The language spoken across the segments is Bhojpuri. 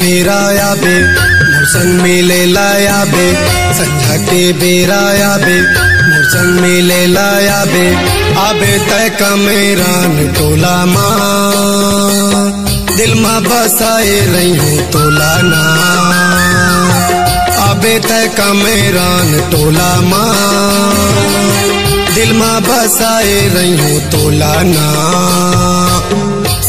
बेरा आबे मोर संग मिले लाया बे, संझा के बेरा आबे मोर संग मिले लाया बे, आबे तय कमेरान टोला माँ, दिल माँ बसाए रही हूँ तोला ना, आबे तय कमेरान टोला माँ, दिल माँ बसाए रही हूँ तोला ना।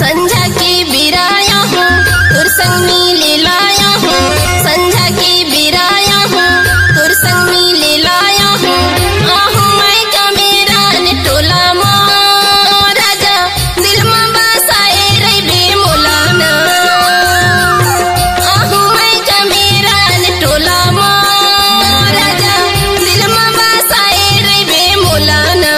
संझा के बिराया हूँ तुर संग मिले लाया हूँ, संझा के बिराया हूँ तुर संग मिले लाया हूँ, आहूँ मैं कमेरान टोला माँ, राजा दिल माँ बसाए रही बे मोलाना, आहूँ मैं कमेरान टोला माँ, राजा दिल माँ बसाए रही बे मोलाना।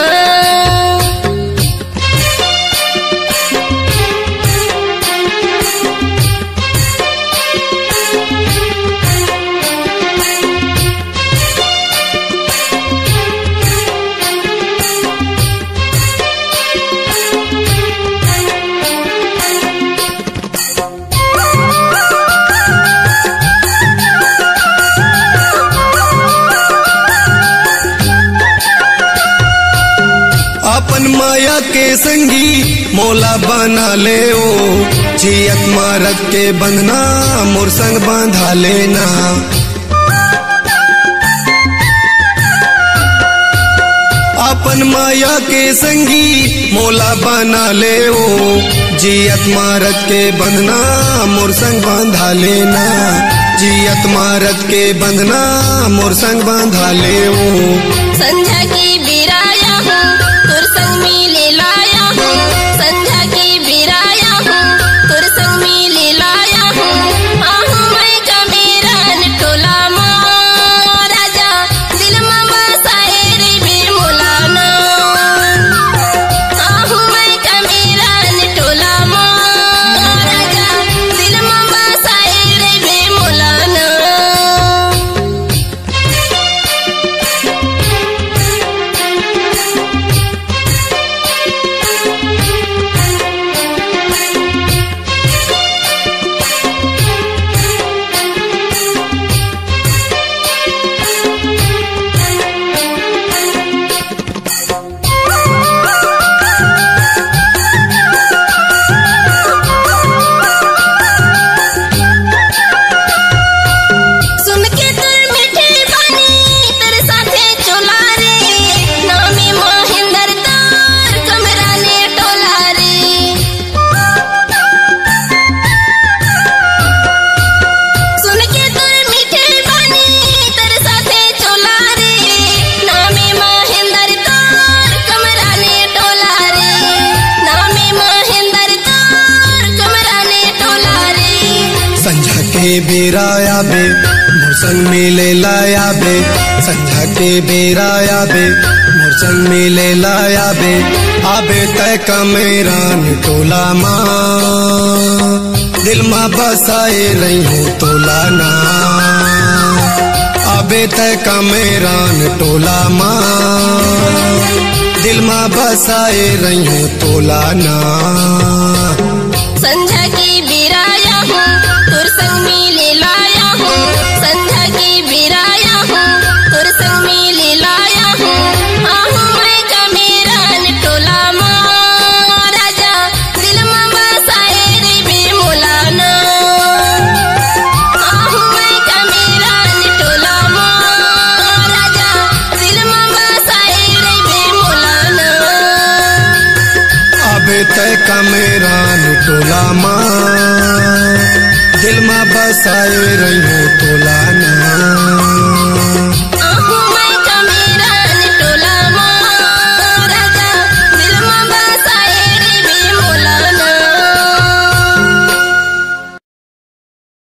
अपन माया के संगी मोला बना ले ओ, जियत मरद के बंधना मोर संग बांधा लेना, अपन माया के संगी मोला बना ले ओ, जियत मरद के बंधना मोर संग बांधा लेना, जियत मरद के बंधना मोर संग बांधा ले ओ। संझा की बिराया हूँ तुर संग मिले लाया हूँ, संझा की बिराया हूँ तुर संग मिले लाया हूँ, आहूँ मैं कमेरान टोला माँ, राजा दिल माँ बसाए रही बे मोलाना, आहूँ मैं कमेरान टोला माँ, राजा दिल माँ बसाए रही बे मोलाना। संझा के बेरा आबे मोर संग मिले लाया बे, संझा के बेरा आबे मोर संग मिले लाया बे, आबे तय कमेरान टोला माँ, दिल माँ बसाए रही हूँ तोला ना, आबे तय कमेरान टोला माँ, दिल माँ बसाए रही हूँ तोला ना। संझा की बिराया हूँ तुर संग मिले लाया हूँ, संझा की बिराया हूँ तुर संग मिले लाया हूँ, आहूँ मैं कमेरान टोला माँ, राजा दिल माँ बसाए रही बे मोलाना, आहूँ मैं कमेरान टोला माँ, राजा दिल माँ बसाए रही बे मोलाना। आबे तय कमेरान टोला माँ, दिल माँ बसाए रही हूँ तोला ना।